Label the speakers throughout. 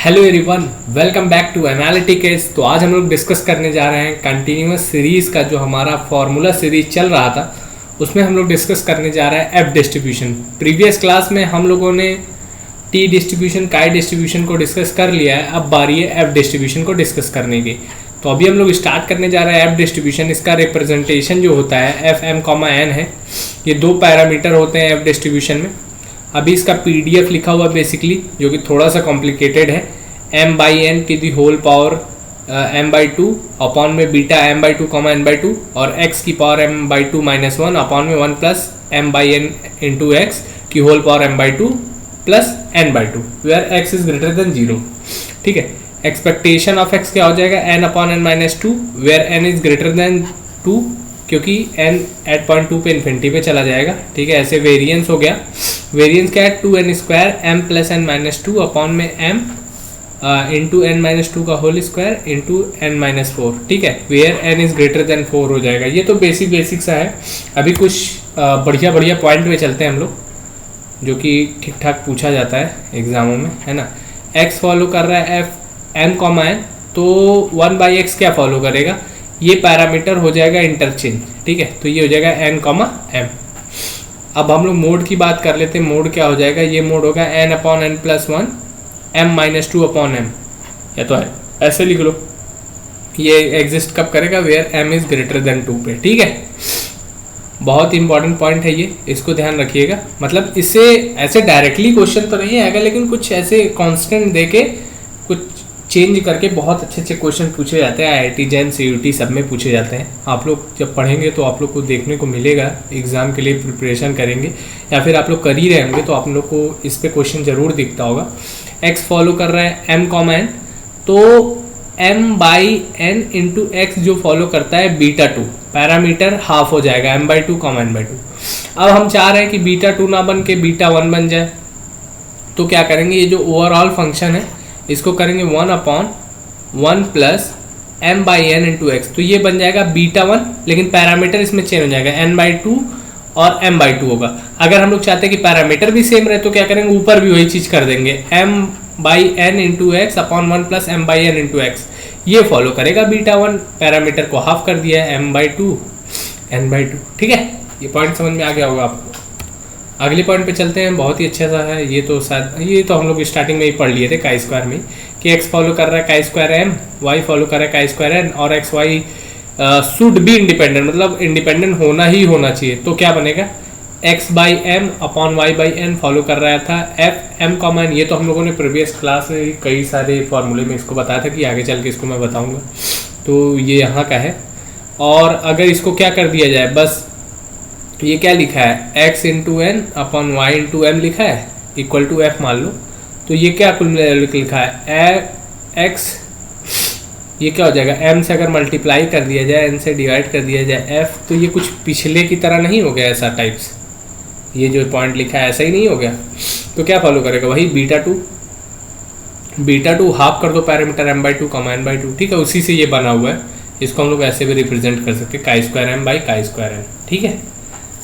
Speaker 1: Hello everyone, welcome back to analytics. तो आज हम लोग डिस्कस करने जा रहे हैं कंटिन्यूअस सीरीज का जो हमारा फॉर्मूला सीरीज चल रहा था उसमें हम लोग डिस्कस करने जा रहे हैं एफ डिस्ट्रीब्यूशन। प्रीवियस क्लास में हम लोगों ने टी डिस्ट्रीब्यूशन काई डिस्ट्रीब्यूशन को डिस्कस कर लिया है, अब बारी है एफ डिस्ट्रीब्यूशन को डिस्कस करने की। तो अभी हम लोग स्टार्ट करने जा रहे हैं एफ डिस्ट्रीब्यूशन। इसका रिप्रेजेंटेशन जो होता है एफ एम कॉमा एन है, ये दो पैरामीटर होते हैं एफ डिस्ट्रीब्यूशन में। अभी इसका पीडीएफ लिखा हुआ बेसिकली, जो कि थोड़ा सा कॉम्प्लिकेटेड है। m बाई एन की the whole power m by two upon में beta m by two comma n by two और x की power m by two minus one upon में 1 plus m by N into X की whole power m by two plus n by two where x is greater than 0। ठीक है, expectation of x क्या हो जाएगा n upon n minus two where n is greater than 2, क्योंकि n eight point 2 पे infinity पे चला जाएगा। ठीक है, ऐसे वेरिएंस हो गया। वेरिएंस क्या है 2n square m plus n minus two upon में m into n minus two का whole square into n minus four. ठीक है, where n is greater than 4 हो जाएगा। ये तो बेसिक सा है। अभी कुछ बढ़िया पॉइंट पे चलते हैं हम लोग, जो कि ठीक ठाक पूछा जाता है एग्जामों में, है ना। x फॉलो कर रहा है एफ m कॉमा n, तो 1 बाई एक्स क्या फॉलो करेगा, ये पैरामीटर हो जाएगा इंटरचेंज। ठीक है, तो ये हो जाएगा n कॉमा m। अब हम लोग मोड की बात कर लेते हैं। मोड क्या हो जाएगा, ये मोड होगा n upon n plus one m minus two upon m, या तो है ऐसे लिख लो। ये एग्जिस्ट कब करेगा, where m is greater than 2 पे। ठीक है, बहुत इंपॉर्टेंट पॉइंट है ये, इसको ध्यान रखिएगा। मतलब इससे ऐसे डायरेक्टली क्वेश्चन तो नहीं आएगा, लेकिन कुछ ऐसे कांस्टेंट देके कुछ चेंज करके बहुत अच्छे क्वेश्चन पूछे जाते हैं। आईआईटी जैन सीयूटी सब में पूछे जाते हैं। आप लोग जब पढ़ेंगे तो आप लोग को देखने को मिलेगा, एग्जाम के लिए प्रिपरेशन करेंगे या फिर आप लोग कर ही रहे होंगे तो आप लोग को इस पे क्वेश्चन जरूर दिखता होगा। x फॉलो कर रहा है m कॉमा n, तो m by N into x जो फॉलो करता है बीटा टू, पैरामीटर हाफ हो जाएगा m by two comma n by two. अब हम चाह रहे हैं कि बीटा टू ना बन के बीटा वन बन जाए, तो क्या करेंगे, ये जो ओवरऑल फंक्शन है इसको करेंगे 1 upon 1 plus m by N into x, तो ये बन जाएगा बीटा वन, लेकिन पैरामीटर इसमें चेंज हो जाएगा n बाई टू और m बाई टू होगा। अगर हम लोग चाहते हैं कि पैरामीटर भी सेम रहे तो क्या करेंगे, ऊपर भी वही चीज़ कर देंगे, m by N into x upon 1 plus m by N into x, ये फॉलो करेगा बीटा वन। पैरामीटर को हाफ कर दिया है m by two n by two. ठीक है, ये पॉइंट समझ में आ गया होगा आपको। अगले पॉइंट पे चलते हैं, बहुत ही अच्छा सा है ये तो। शायद ये तो हम लोग स्टार्टिंग में ही पढ़ लिए थे काई स्क्वायर में, कि x फॉलो कर रहा है chi square m, y follow कर रहा है काई स्क्वायर n और x y should be independent, मतलब इंडिपेंडेंट होना ही होना चाहिए। तो क्या बनेगा, x by m upon y by n follow कर रहा था एफ एम कॉमन। ये तो हम लोगों ने प्रीवियस क्लास में कई सारे फॉर्मूले में इसको बताया था कि आगे चल के इसको मैं बताऊंगा। तो ये यहाँ का है। और अगर इसको क्या कर दिया जाए, बस ये क्या लिखा है, x into n upon y into m लिखा है इक्वल टू एफ मान लो। तो ये क्या कुल लिखा है, x, ये क्या हो जाएगा, m से अगर मल्टीप्लाई कर दिया जाए, n से डिवाइड कर दिया जाए f, तो ये कुछ पिछले की तरह नहीं हो गया ऐसा टाइप्स। ये जो पॉइंट लिखा है ऐसा ही नहीं हो गया। तो क्या फॉलो करेगा, वही बीटा टू हाफ कर दो parameter m by two comma n by two. ठीक है, उसी से ये बना हुआ है। इसको हम लोग ऐसे भी रिप्रेजेंट कर सकते हैं, काई स्क्वायर m बाई काई स्क्वायर n। ठीक है,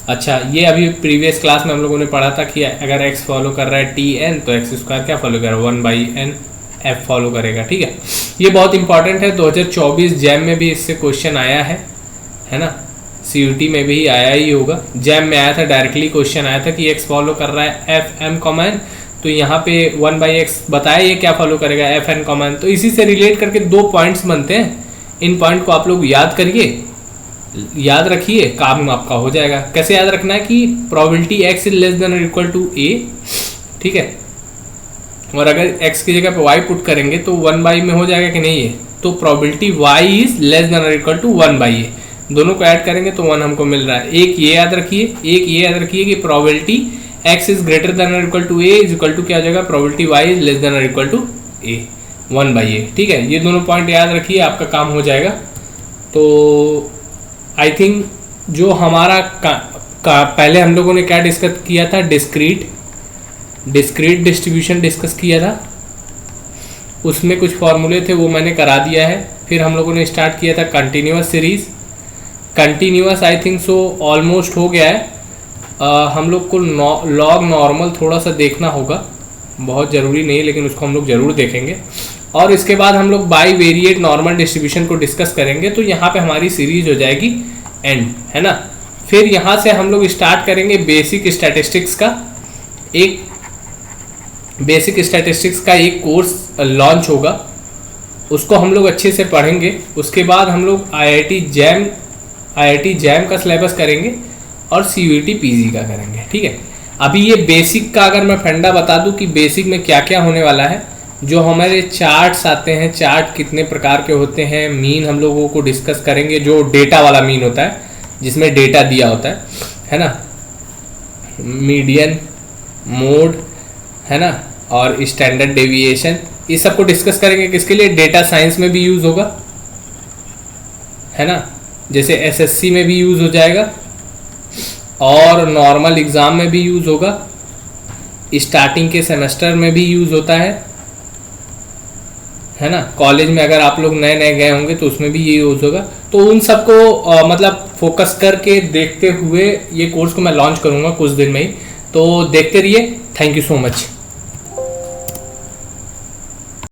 Speaker 1: अच्छा, ये अभी प्रीवियस क्लास में हम लोगों ने पढ़ा था कि अगर x फॉलो कर रहा है टी एन, तो एक्स स्क्वायर क्या फॉलो कर रहा है 1 बाई एन एफ फॉलो करेगा। ठीक है, ये बहुत इंपॉर्टेंट है। 2024 जैम में भी इससे क्वेश्चन आया है ना, सीयूटी में भी आया ही होगा। जैम में आया था, डायरेक्टली क्वेश्चन आया था कि x फॉलो कर रहा है एफ एम कॉमा एन, तो यहाँ पे 1 बाई एक्स बताया ये क्या फॉलो करेगा एफ एन कॉमा एन। तो इसी से रिलेट करके दो पॉइंट्स बनते हैं। इन पॉइंट को आप लोग याद करिए, याद रखिए, काम आपका हो जाएगा। कैसे याद रखना है कि probability x is less than और इक्वल टू a। ठीक है, और अगर x की जगह पे y पुट करेंगे तो 1 बाई में हो जाएगा कि नहीं है, तो probability y is less than और इक्वल टू 1 बाई a। दोनों को ऐड करेंगे तो 1 हमको मिल रहा है। एक ये याद रखिए कि probability x is greater than और equal to a is equal to क्या हो जाएगा, probability y is less than और equal to a 1 by a। ठीक है, ये दोनों पॉइंट याद रखिए, आपका काम हो जाएगा। तो आई थिंक जो हमारा पहले हम लोगों ने क्या डिस्कस किया था, डिस्क्रीट डिस्ट्रीब्यूशन डिस्कस किया था। उसमें कुछ फॉर्मूले थे वो मैंने करा दिया है। फिर हम लोगों ने स्टार्ट किया था continuous series. Continuous I think so almost हो गया है। हम लोग को लॉग नॉर्मल थोड़ा सा देखना होगा, बहुत ज़रूरी नहीं है लेकिन उसको हम लोग ज़रूर देखेंगे। और इसके बाद हम लोग बाई वेरिएट नॉर्मल डिस्ट्रीब्यूशन को डिस्कस करेंगे। तो यहाँ पे हमारी सीरीज हो जाएगी एंड, है ना। फिर यहाँ से हम लोग स्टार्ट करेंगे बेसिक स्टैटिस्टिक्स का एक कोर्स लॉन्च होगा, उसको हम लोग अच्छे से पढ़ेंगे। उसके बाद हम लोग IIT जैम का सिलेबस करेंगे और CUET PG का करेंगे, ठीक है। अभी ये बेसिक का अगर मैं फंडा बता दूं कि बेसिक में क्या क्या होने वाला है, जो हमारे चार्ट्स आते हैं, चार्ट कितने प्रकार के होते हैं, मीन हम लोगों को डिस्कस करेंगे, जो डेटा वाला मीन होता है जिसमें डेटा दिया होता है ना, मीडियन, मोड, है ना, और स्टैंडर्ड डेविएशन, इस सब को डिस्कस करेंगे। किसके लिए? डेटा साइंस में भी यूज़ होगा, है ना, जैसे SSC में भी यूज़ हो जाएगा और नॉर्मल एग्ज़ाम में भी यूज़ होगा, स्टार्टिंग के सेमेस्टर में भी यूज़ होता है ना, कॉलेज में अगर आप लोग नए नए गए होंगे तो उसमें भी ये यूज़ होगा। तो उन सबको मतलब फोकस करके देखते हुए ये कोर्स को मैं लॉन्च करूँगा कुछ दिन में ही। तो देखते रहिए। Thank you so much.